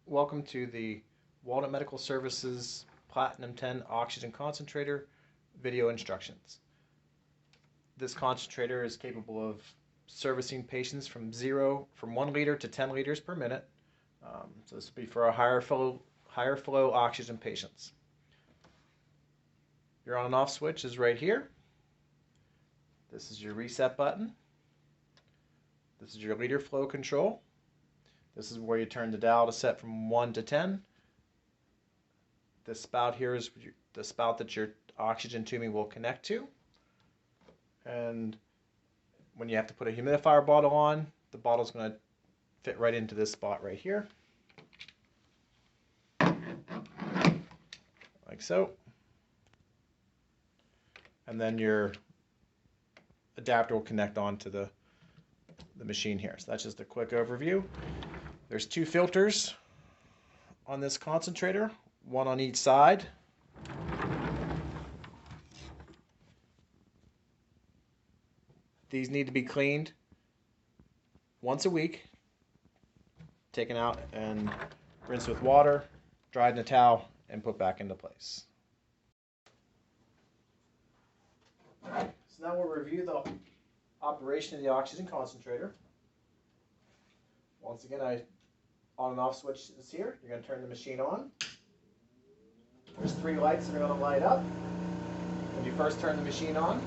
Welcome to the Walnut Medical Services Platinum 10 Oxygen Concentrator video instructions. This concentrator is capable of servicing patients from 1 liter to 10 liters per minute. So this will be for our higher flow oxygen patients. Your on and off switch is right here. This is your reset button. This is your liter flow control. This is where you turn the dial to set from 1 to 10. This spout here is the spout that your oxygen tubing will connect to. And when you have to put a humidifier bottle on, the bottle is going to fit right into this spot right here. Like so. And then your adapter will connect onto the machine here. So that's just a quick overview. There's 2 filters on this concentrator, one on each side. These need to be cleaned once a week, taken out and rinsed with water, dried in a towel, and put back into place. So now we'll review the operation of the oxygen concentrator. Once again, on and off switch is here. You're going to turn the machine on. There's 3 lights that are going to light up when you first turn the machine on.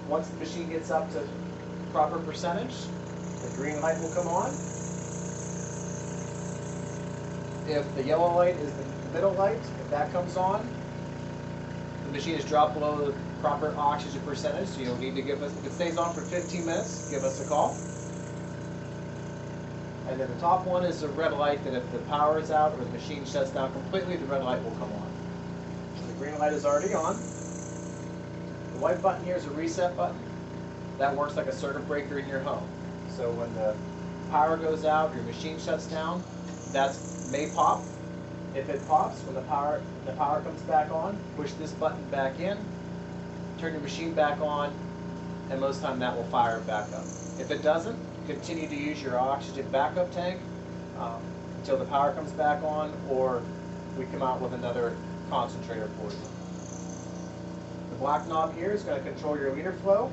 Once the machine gets up to proper percentage, the green light will come on. If the yellow light is the middle light, if that comes on, the machine is dropped below the proper oxygen percentage, so you'll need to give us, if it stays on for 15 minutes, give us a call. And then the top one is a red light that if the power is out or the machine shuts down completely, the red light will come on. So the green light is already on. The white button here is a reset button. That works like a circuit breaker in your home. So when the power goes out, your machine shuts down, that may pop. If it pops, when the power comes back on, push this button back in, turn your machine back on, and most of the time that will fire it back up. If it doesn't, continue to use your oxygen backup tank until the power comes back on, or we come out with another concentrator for you. The black knob here is going to control your liter flow.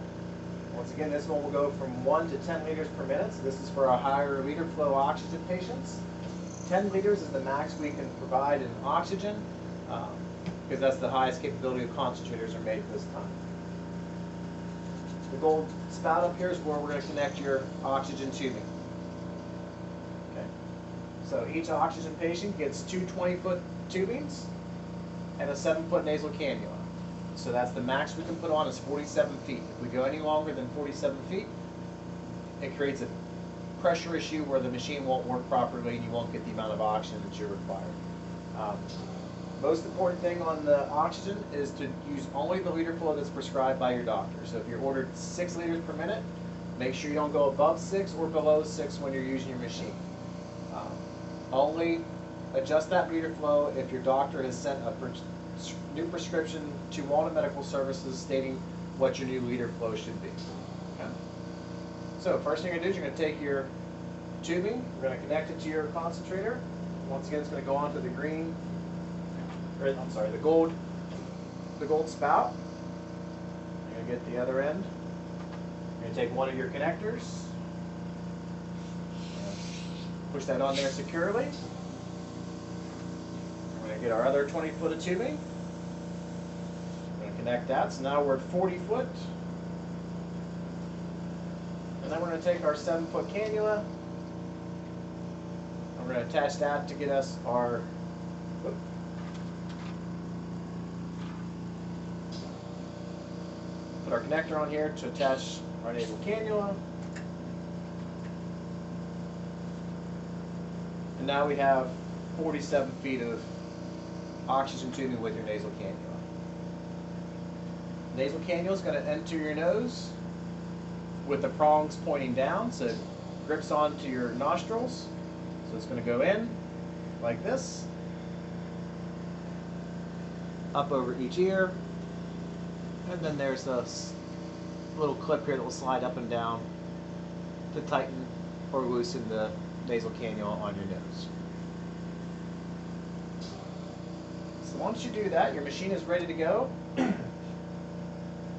Once again, this one will go from 1 to 10 liters per minute. So this is for our higher liter flow oxygen patients. 10 liters is the max we can provide in oxygen because that's the highest capability of concentrators are made at this time. The gold spout up here is where we're going to connect your oxygen tubing. Okay. So each oxygen patient gets 2 20-foot tubings and a 7-foot nasal cannula. So that's the max we can put on is 47 feet. If we go any longer than 47 feet, it creates a pressure issue where the machine won't work properly and you won't get the amount of oxygen that you're required. Most important thing on the oxygen is to use only the liter flow that's prescribed by your doctor. So if you're ordered 6 liters per minute, make sure you don't go above 6 or below 6 when you're using your machine. Only adjust that liter flow if your doctor has sent a new prescription to Walnut Medical Services stating what your new liter flow should be. Okay? So first thing you're going to do is you're going to take your tubing, we're going to connect it to your concentrator. Once again, it's going to go onto the the gold spout. You're going to get the other end. You're going to take one of your connectors, push that on there securely. We're going to get our other 20-foot of tubing. We're going to connect that. So now we're at 40 foot. And then we're going to take our 7-foot cannula. And we're going to attach that to get us our put our connector on here to attach our nasal cannula. And now we have 47 feet of oxygen tubing with your nasal cannula. The nasal cannula is going to enter your nose with the prongs pointing down, so it grips onto your nostrils. So it's going to go in like this, up over each ear, and then there's a little clip here that will slide up and down to tighten or loosen the nasal cannula on your nose. So once you do that, your machine is ready to go.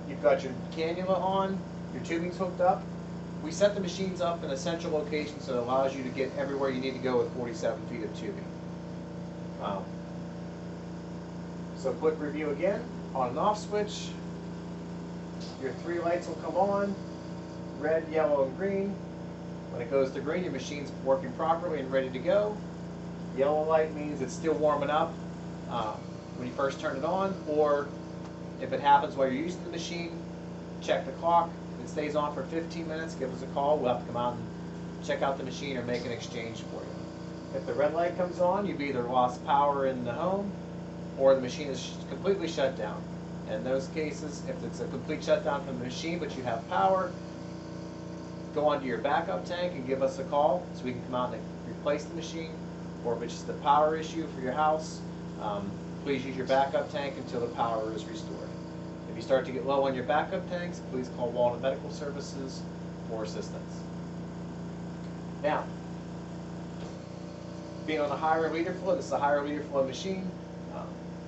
You've got your cannula on, your tubing's hooked up. We set the machines up in a central location so it allows you to get everywhere you need to go with 47 feet of tubing. So quick review again, on and off switch. Your 3 lights will come on, red, yellow, and green. When it goes to green, your machine's working properly and ready to go. Yellow light means it's still warming up when you first turn it on, or if it happens while you're using the machine, check the clock. If it stays on for 15 minutes, give us a call. We'll have to come out and check out the machine or make an exchange for you. If the red light comes on, you've either lost power in the home or the machine is completely shut down. In those cases, if it's a complete shutdown from the machine but you have power, go onto your backup tank and give us a call so we can come out and replace the machine. Or if it's just a power issue for your house, please use your backup tank until the power is restored. If you start to get low on your backup tanks, please call Walnut Medical Services for assistance. Now, being on a higher liter flow, this is a higher liter flow machine.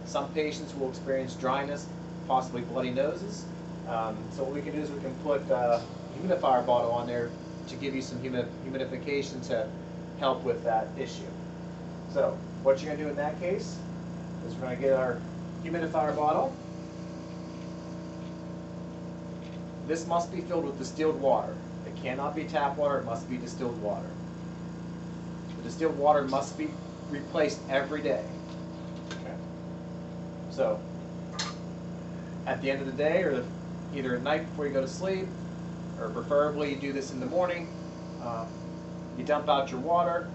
Some patients will experience dryness, possibly bloody noses. So what we can do is we can put a humidifier bottle on there to give you some humidification to help with that issue. So what you're going to do in that case is we're going to get our humidifier bottle. This must be filled with distilled water. It cannot be tap water, it must be distilled water. The distilled water must be replaced every day. Okay. So, at the end of the day, or either at night before you go to sleep, or preferably you do this in the morning, you dump out your water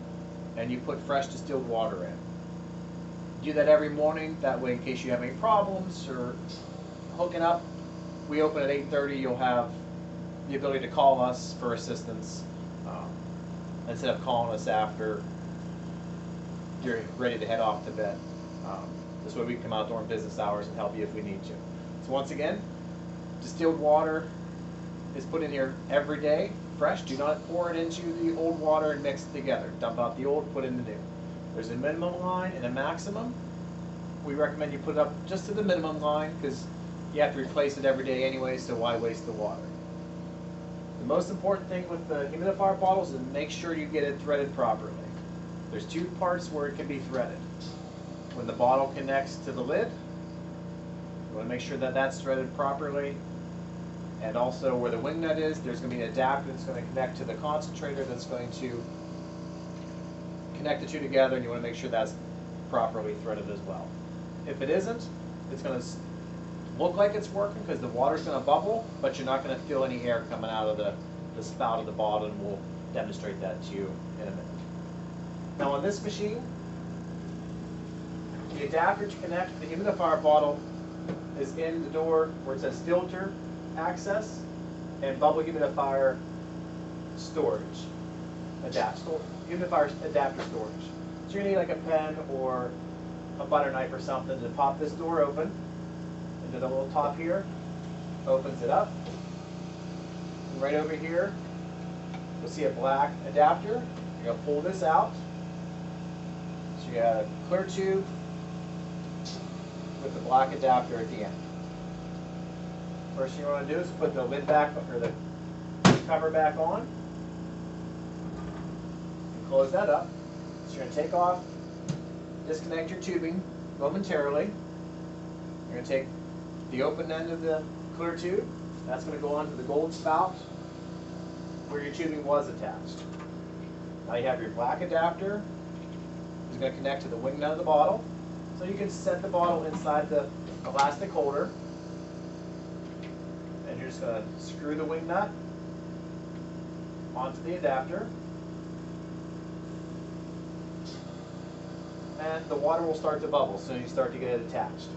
and you put fresh distilled water in. Do that every morning, that way in case you have any problems or hooking up, we open at 8:30, you'll have the ability to call us for assistance instead of calling us after you're ready to head off to bed. This way we can come out during business hours and help you if we need to. So once again, distilled water is put in here every day, fresh. Do not pour it into the old water and mix it together. Dump out the old, put in the new. There's a minimum line and a maximum. We recommend you put it up just to the minimum line because you have to replace it every day anyway, so why waste the water? The most important thing with the humidifier bottles is make sure you get it threaded properly. There's 2 parts where it can be threaded. When the bottle connects to the lid, you want to make sure that that's threaded properly. And also where the wing nut is, there's going to be an adapter that's going to connect to the concentrator that's going to connect the 2 together, and you want to make sure that's properly threaded as well. If it isn't, it's going to look like it's working because the water's going to bubble, but you're not going to feel any air coming out of the spout of the bottle, and we'll demonstrate that to you in a minute. Now on this machine, the adapter to connect the humidifier bottle is in the door where it says filter access and bubble humidifier storage. Humidifier adapter storage. So you're going to need like a pen or a butter knife or something to pop this door open into the little top here. Opens it up. And right over here, you'll see a black adapter. You're going to pull this out. So you got a clear tube with the black adapter at the end. First thing you want to do is put the lid back, or the cover back on. And close that up. So you're going to take off, disconnect your tubing momentarily. You're going to take the open end of the clear tube. That's going to go onto the gold spout where your tubing was attached. Now you have your black adapter. It's going to connect to the wing nut of the bottle. So you can set the bottle inside the elastic holder. And you're just going to screw the wing nut onto the adapter. And the water will start to bubble so you start to get it attached.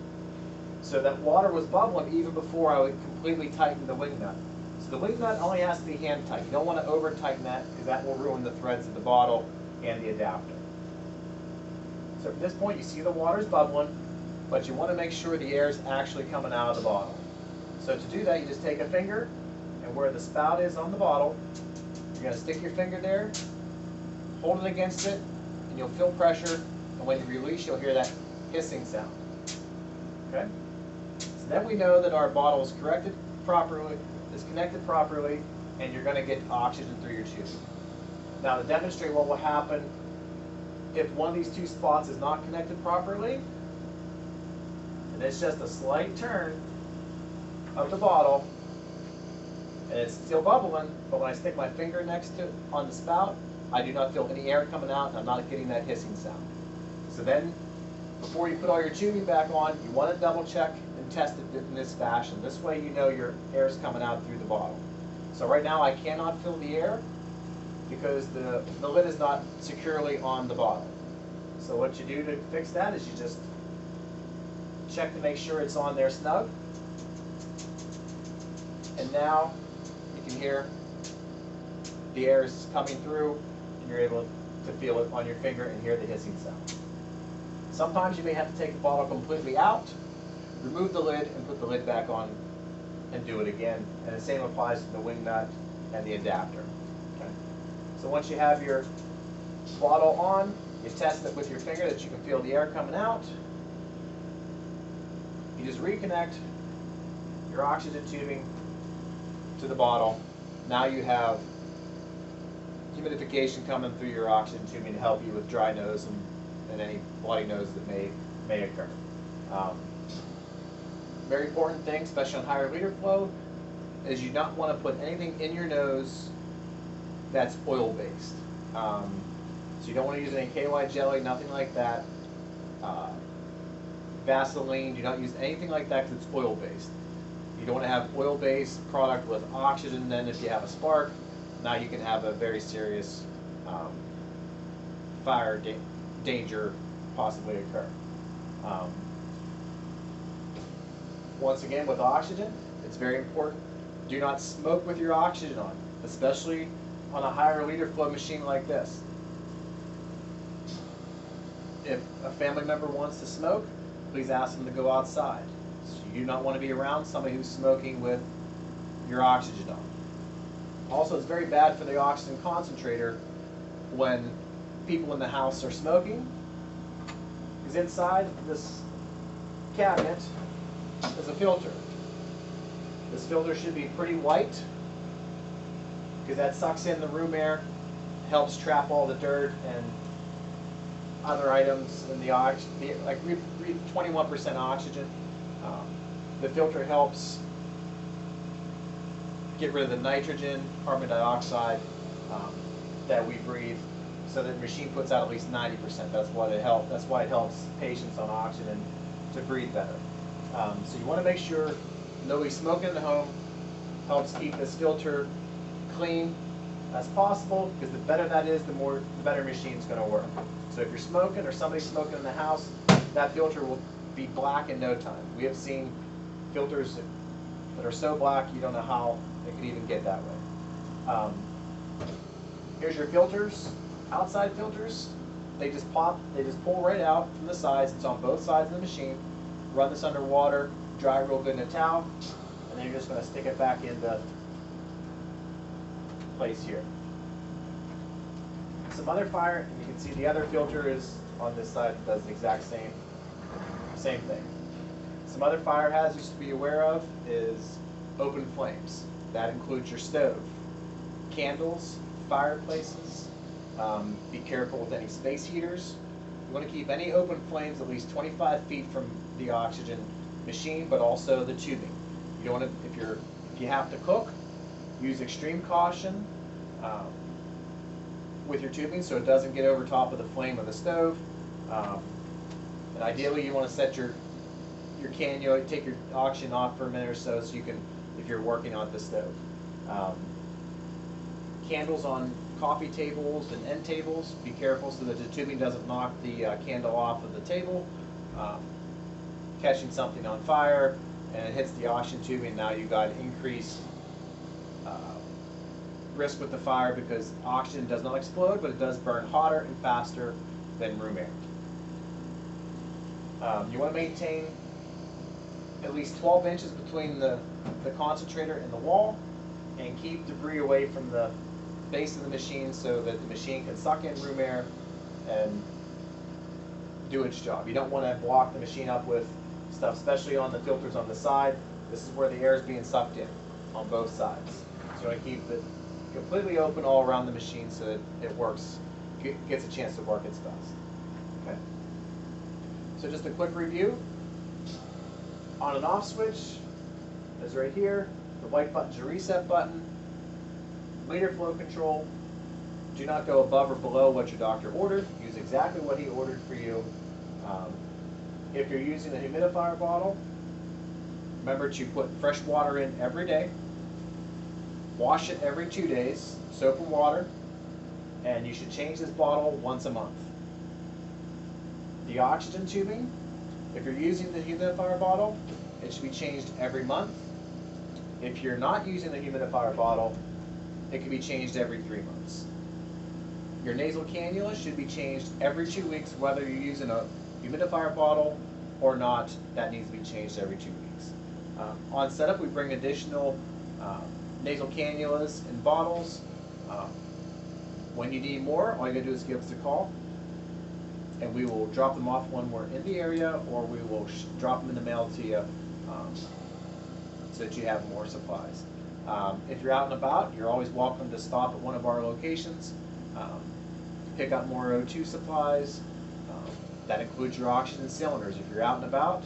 So that water was bubbling even before I would completely tighten the wing nut. So the wing nut only has to be hand tight. You don't want to over tighten that because that will ruin the threads of the bottle and the adapter. So at this point you see the water's bubbling, but you want to make sure the air is actually coming out of the bottle. So to do that, you just take a finger, and where the spout is on the bottle, you're going to stick your finger there, hold it against it, and you'll feel pressure, and when you release, you'll hear that hissing sound. Okay? So then we know that our bottle is connected properly, and you're going to get oxygen through your tube. Now, to demonstrate what will happen if one of these two spots is not connected properly, and it's just a slight turn of the bottle, and it's still bubbling, but when I stick my finger next to it on the spout, I do not feel any air coming out, and I'm not getting that hissing sound. So then, before you put all your tubing back on, you want to double check and test it in this fashion. This way you know your air is coming out through the bottle. So right now I cannot feel the air because the lid is not securely on the bottle. So what you do to fix that is you just check to make sure it's on there snug. And now you can hear the air is coming through, and you're able to feel it on your finger and hear the hissing sound. Sometimes you may have to take the bottle completely out, remove the lid, and put the lid back on and do it again. And the same applies to the wing nut and the adapter. Okay? So once you have your bottle on, you test it with your finger that you can feel the air coming out. You just reconnect your oxygen tubing to the bottle. Now you have humidification coming through your oxygen tubing to help you with dry nose and any bloody nose that may occur. Very important thing, especially on higher liter flow, is you not want to put anything in your nose that's oil-based. So you don't want to use any KY jelly, nothing like that. Vaseline, do not use anything like that because it's oil-based. You don't want to have oil-based product with oxygen. Then if you have a spark, now you can have a very serious fire danger possibly occur. Once again, with oxygen, it's very important. Do not smoke with your oxygen on, especially on a higher liter flow machine like this. If a family member wants to smoke, please ask them to go outside. So you do not want to be around somebody who's smoking with your oxygen on. Also, it's very bad for the oxygen concentrator when people in the house are smoking, because inside this cabinet is a filter. This filter should be pretty white because that sucks in the room air, helps trap all the dirt and other items in the oxygen. Like we breathe 21% oxygen. The filter helps get rid of the nitrogen, carbon dioxide that we breathe, so that the machine puts out at least 90%. That's what it helps. That's why it helps patients on oxygen to breathe better. So you want to make sure nobody's smoking in the home. Helps keep this filter clean as possible, because the better that is, the better machine's going to work. So if you're smoking or somebody's smoking in the house, that filter will be black in no time. We have seen filters that are so black you don't know how it could even get that way. Here's your filters, outside filters. They just pop, they just pull right out from the sides. It's on both sides of the machine. Run this under water, dry real good in a towel, and then you're just going to stick it back into place here. Some other fire, and you can see the other filter is on this side, does the exact same thing. Some other fire hazards to be aware of is open flames. That includes your stove, candles, fireplaces. Be careful with any space heaters. You want to keep any open flames at least 25 feet from the oxygen machine, but also the tubing. You don't want to, if you have to cook, use extreme caution with your tubing so it doesn't get over top of the flame of the stove. And ideally, you want to set your cannula, take your oxygen off for a minute or so you can, if you're working on the stove. Candles on coffee tables and end tables, be careful so that the tubing doesn't knock the candle off of the table. Catching something on fire and it hits the oxygen tubing, now you've got increased risk with the fire, because oxygen does not explode, but it does burn hotter and faster than room air. You want to maintain at least 12 inches between the concentrator and the wall, and keep debris away from the base of the machine so that the machine can suck in room air and do its job. You don't want to block the machine up with stuff, especially on the filters on the side. This is where the air is being sucked in on both sides. So I keep it completely open all around the machine so that it works, gets a chance to work its best. Okay. So just a quick review. On and off switch is right here. The white button's a reset button. Meter flow control. Do not go above or below what your doctor ordered. Use exactly what he ordered for you. If you're using a humidifier bottle, remember to put fresh water in every day. Wash it every 2 days, soap and water, and you should change this bottle once a month. The oxygen tubing, if you're using the humidifier bottle, it should be changed every month. If you're not using the humidifier bottle, it can be changed every 3 months. Your nasal cannula should be changed every 2 weeks, whether you're using a humidifier bottle or not. That needs to be changed every 2 weeks. On setup, we bring additional nasal cannulas and bottles. When you need more, all you gotta do is give us a call, and we will drop them off when we're in the area, or we will drop them in the mail to you so that you have more supplies. If you're out and about, you're always welcome to stop at one of our locations, pick up more O2 supplies. That includes your oxygen cylinders. If you're out and about,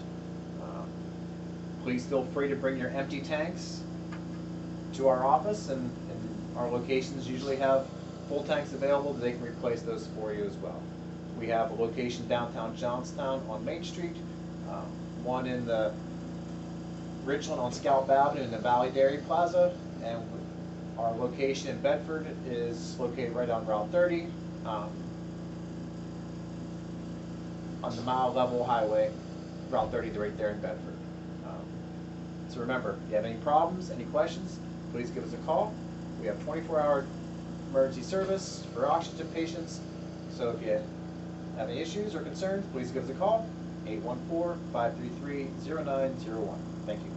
please feel free to bring your empty tanks to our office, and our locations usually have full tanks available that they can replace those for you as well. We have a location downtown Johnstown on Main Street, one in the Ridgeland on Scalp Avenue in the Valley Dairy Plaza, and our location in Bedford is located right on Route 30 on the mile level highway, Route 30 right there in Bedford. So remember, if you have any problems, any questions, please give us a call. We have 24-hour emergency service for oxygen patients, so if you have any issues or concerns, please give us a call, 814-533-0901. Thank you.